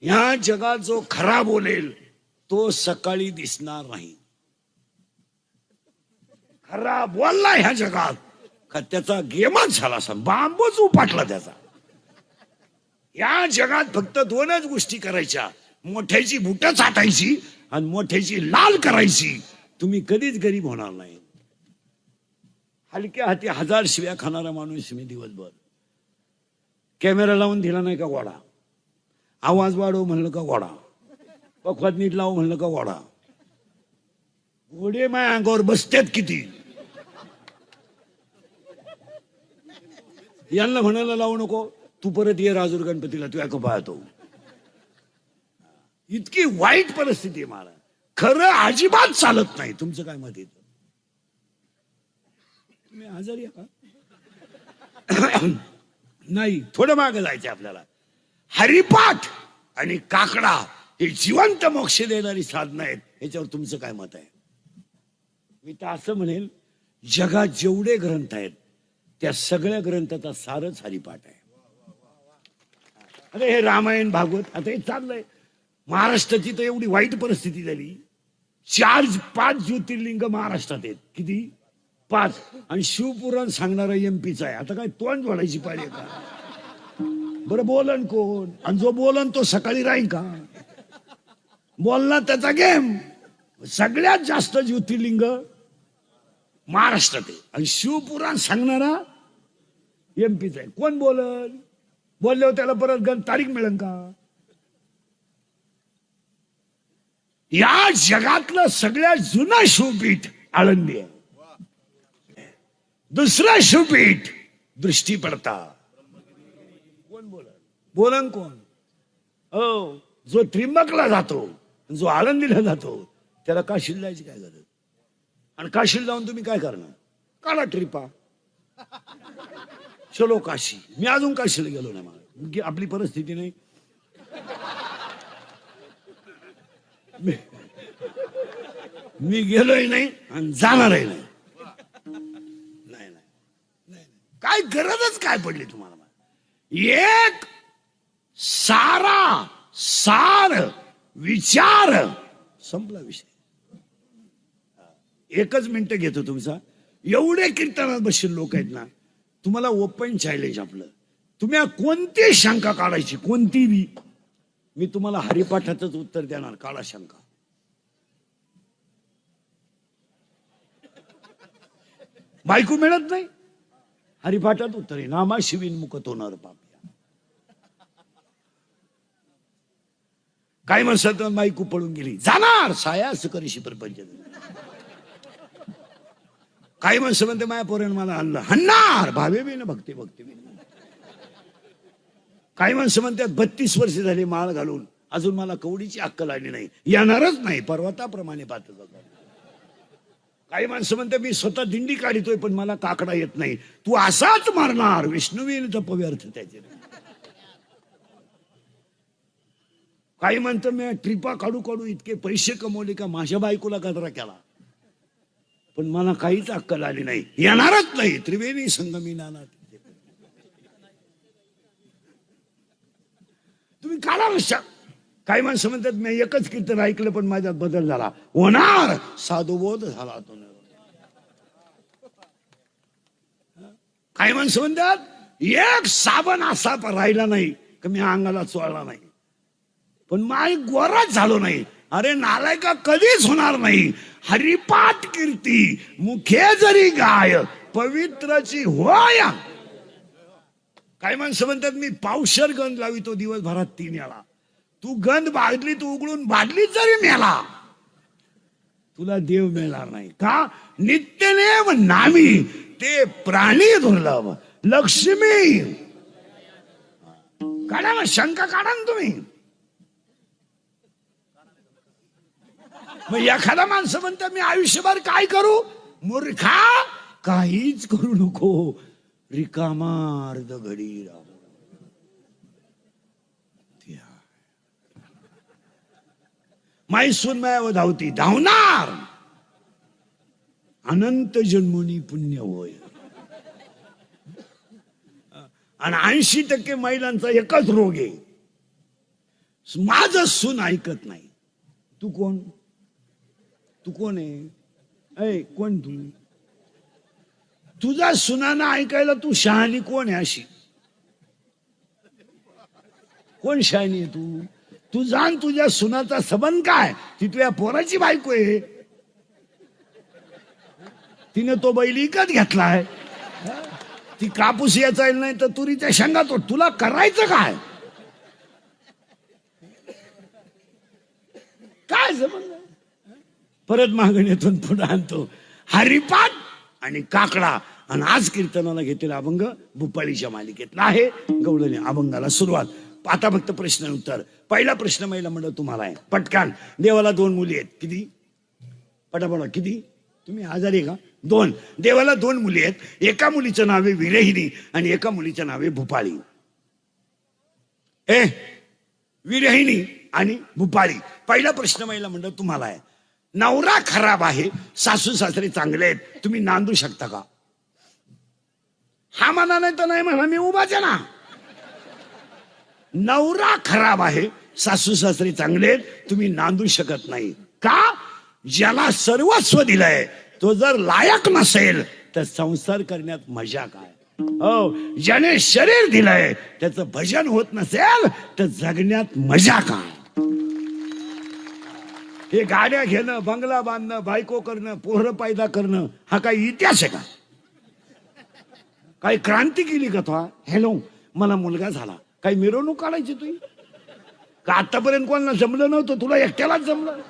या जगात जो खरा बोलेल तो सकाळी दिसणार नाही. खरा बोलला ह्या जगात का त्याचा गेमच झाला, बांबच उपाटला त्याचा. या जगात फक्त दोनच गोष्टी करायच्या, मोठ्याची बुट चाटायची आणि मोठ्याची लाल करायची. तुम्ही कधीच गरीब होणार नाही. हलक्या हाती 1000 शिव्या खाणारा माणूस मी दिवसभर. कॅमेरा लावून दिला नाही का गोडा, आवाज वाढव म्हणलं का गोडा, पखवात नीट लावू म्हणलं का गोडा. घोडे माय अंगावर बसतात किती. यांना म्हणायला लावू नको, तू परत ये राजूर गणपतीला, तू ऐकू पाहतो. इतकी वाईट परिस्थिती आहे महाराज. खरं अजिबात चालत नाही. तुमचं काय मत येतं? तुम्ही आजारी आहे का? नाही, थोडं मागे जायचं आपल्याला. हरिपाठ आणि काकडा हे जिवंत मोक्ष देणारी साधनं आहेत. याच्यावर तुमचं काय मत आहे? मी तर असं म्हणेल, जगात जेवढे ग्रंथ आहेत त्या सगळ्या ग्रंथाचा सारच हरिपाठ आहे. अरे हे रामायण भागवत आता हे चाललंय. महाराष्ट्राची तर एवढी वाईट परिस्थिती झाली. 4-5 ज्योतिर्लिंग महाराष्ट्रात आहेत. किती? 5. आणि शिवपुराण सांगणारा MP चा आहे. आता काय तोंड जोडायची पाळी का? बरं बोलन कोण? आणि जो बोलन तो सकाळी राहील का? बोलला त्याचा गेम. सगळ्यात जास्त ज्योतिर्लिंग महाराष्ट्रात आहे आणि शिवपुराण सांगणारा MP चा आहे. कोण बोलन? बोलल्यावर त्याला परत तारीख मिळेल का? या जगातलं सगळ्यात जुनं शिवपीठ आळंदी आहे. दुसरं शिवपीठ दृष्टी पडता. कोण बोलन? बोलन कोण? हो, जो त्रिंबकला जातो, जो आळंदीला जातो, त्याला काशीला जायची काय गरज? आणि काशीला जाऊन तुम्ही काय करणार? काढा ट्रिपा, चलो काशी. मी अजून काशीला गेलो नाही. मला आपली परिस्थिती नाही. मी गेलोय नाही आणि जाणारही नाही. काय गरजच काय पडली तुम्हाला? एक सार विचार संपला विषय. एकच मिनिट घेतो तुमचा. एवढे कीर्तनात बसलेले लोक आहेत ना, तुम्हाला ओपन चॅलेंज आपलं. तुम्ही कोणती शंका काढायची, कोणती बी, मी तुम्हाला हरिपाठातच उत्तर देणार. काढा शंका. बायको मिळत नाही, हरिपाठात उत्तर आहे. नामा शिवीन मुकत होणार पापिया. काय म्हणतात? बायको पळून गेली, जाणार सायास करीशी प्रपंच. काही माणसं म्हणते माया पोरेन मला आणलं, हन्नार भावे बी ना भक्ती भक्ती बी. काही माणसं म्हणतात 32 वर्ष झाली माळ घालून अजून मला कवडीची अक्कल आली नाही, येणारच नाही, पर्वताप्रमाणे पाहत जातो. काही माणसं म्हणते मी स्वतः दिंडी काढितोय पण मला काकडा येत नाही. तू असाच मारणार, विष्णुवीन जप व्यर्थ त्याचे. काही म्हणतं मी ट्रिपा काढू काढू इतके पैसे कमवले का माझ्या बायकोला गजरा केला, पण मला काहीच अक्कल आली नाही, येणारच नाही. त्रिवेणी संगमी नाना. तुम्ही काढा लक्षात. काही माणसं म्हणतात मी एकच कीर्तन ऐकलं पण माझ्यात बदल झाला. होणार, साधुबोध झाला तो. काही माणसं म्हणतात एक साबण असा राहिला नाही की मी अंगाला चोळला नाही पण माय गोराच झालो नाही. अरे नालायका, कधीच होणार नाही. हरिपाठ कीर्ती मुखे जरी गाय पवित्रची होय. काही माणसं म्हणतात मी पावशर गंध लावितो दिवसभरात 3 वेळा. तू गंध बादली, तू उघडून बादली जरी मेला तुला देव मिळणार नाही. का? नित्यनेम नामी ते प्राणी दुर्लभ लक्ष्मी. काढा ना शंका, काढा ना तुम्ही. मग एखादा माणसं म्हणतात मी आयुष्यभर काय करू? मूर्खा, काहीच करू नको, रिकामा अर्ध घडी राहू. माई सुनमायावर धावती, धावणार. अनंत जन्मोनी पुण्य होय. आणि 80% महिलांचा एकच रोग आहे, माझं सून ऐकत नाही. तू कोण? तू कोण आहे? ऐ कोण तू? तुझ्या सुनानं ऐकायला तू शहाणी कोण आहे अशी? कोण शहाणी आहे तू? तू जाण तुझ्या सुनाचा संबंध काय? ती तुझ्या पोराची बायको आहे. तिने तो बैल विकत घेतलाय. ती कापूस याचा नाही तर तुरीच्या शेंगा तो. तुला करायचं काय? काय संबंध? परत मागणीतून पुढे आणतो हरिपाठ आणि काकडा. आणि आज कीर्तनाला घेतलेला अभंग भूपाळीच्या मालिकेतला आहे. गवळणी अभंगाला सुरुवात. आता फक्त प्रश्न उत्तर. पहिला प्रश्न महिला मंडळ तुम्हाला आहे. पटकान. देवाला 2 मुली आहेत. किती? पटापटा किती? तुम्ही आजारी आहे का? 2. देवाला 2 मुली आहेत. एका मुलीचं नाव आहे विरहिणी आणि एका मुलीचं नाव आहे भूपाळी. विरहिणी आणि भूपाळी. पहिला प्रश्न महिला मंडळ तुम्हाला आहे. नवरा खराब आहे, सासू सासरे चांगले आहेत, तुम्ही नांदू शकता का? हा म्हणा नाही तर नाही म्हणा, मी उभाच आहे ना. नवरा खराब आहे, सासू सासरे चांगले आहेत, तुम्ही नांदू शकत नाही का? ज्याला सर्वस्व दिलंय तो जर लायक नसेल तर संसार करण्यात मजा काय? हो, ज्याने शरीर दिलंय त्याचं भजन होत नसेल तर जगण्यात मजा काय? हे गाड्या घेणं, बंगला बांधणं, बायको करणं, पोरं पैदा करणं हा काही इतिहास आहे का? काही क्रांती केली का तो? हॅलो, मला मुलगा झाला, काही मिरवणूक काढायची तुझी का? आतापर्यंत कोणाला जमलं नव्हतं, तुला एकट्यालाच जमलं.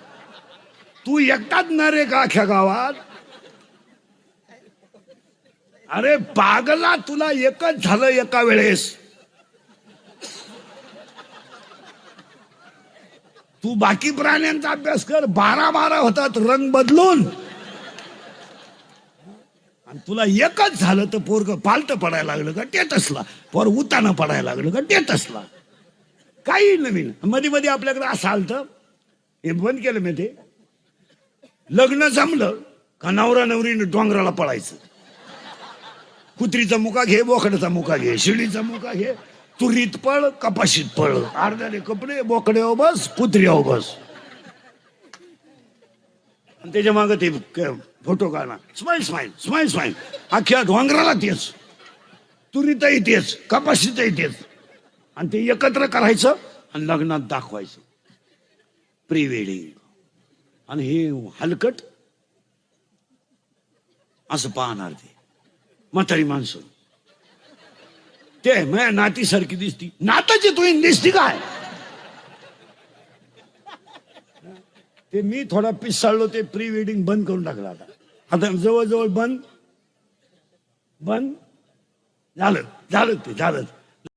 तू एकटाच न रे का अख्ख्या गावात? अरे पागला, तुला एकच झालं एका वेळेस. तू बाकी प्राण्यांचा अभ्यास कर. 12 होतात रंग बदलून. आणि तुला एकच झालं तर पोरग पालट पडायला लागलं का टेटसला, पोर उताना पडायला लागलं का टेटसला. काही नवीन मध्ये मध्ये आपल्याकडे असं आलतं, हे बंद केलं मी. ते लग्न जमलं का नवरा नवरीनं डोंगराला पळायचं. कुत्रीचा मुका घे, बोकड्याचा मुका घे, शिडीचा मुका घे, तुरीत पळ, कपाशीत पळ, अर्ध्याने कपडे, बोकडे बस, कुत्री बस. आणि त्याच्या मागे ते फोटो काढणार, स्माइल स्माइल स्माइल स्माइल. अख्ख्या डोंगराला तेच, तुरीतही तेच, कपाशीतही तेच. आणि ते एकत्र करायचं आणि लग्नात दाखवायचं. Pre wedding. आणि हे हलकट असं पाहणार ते म्हातारी माणसं. ते माझ्या नातीसारखी दिसती. नाताची तू दिसती काय? ते मी थोडा पिसाळलो, ते प्री वेडिंग बंद करून टाकलं. आता जवळजवळ बंद झालं ते झालं.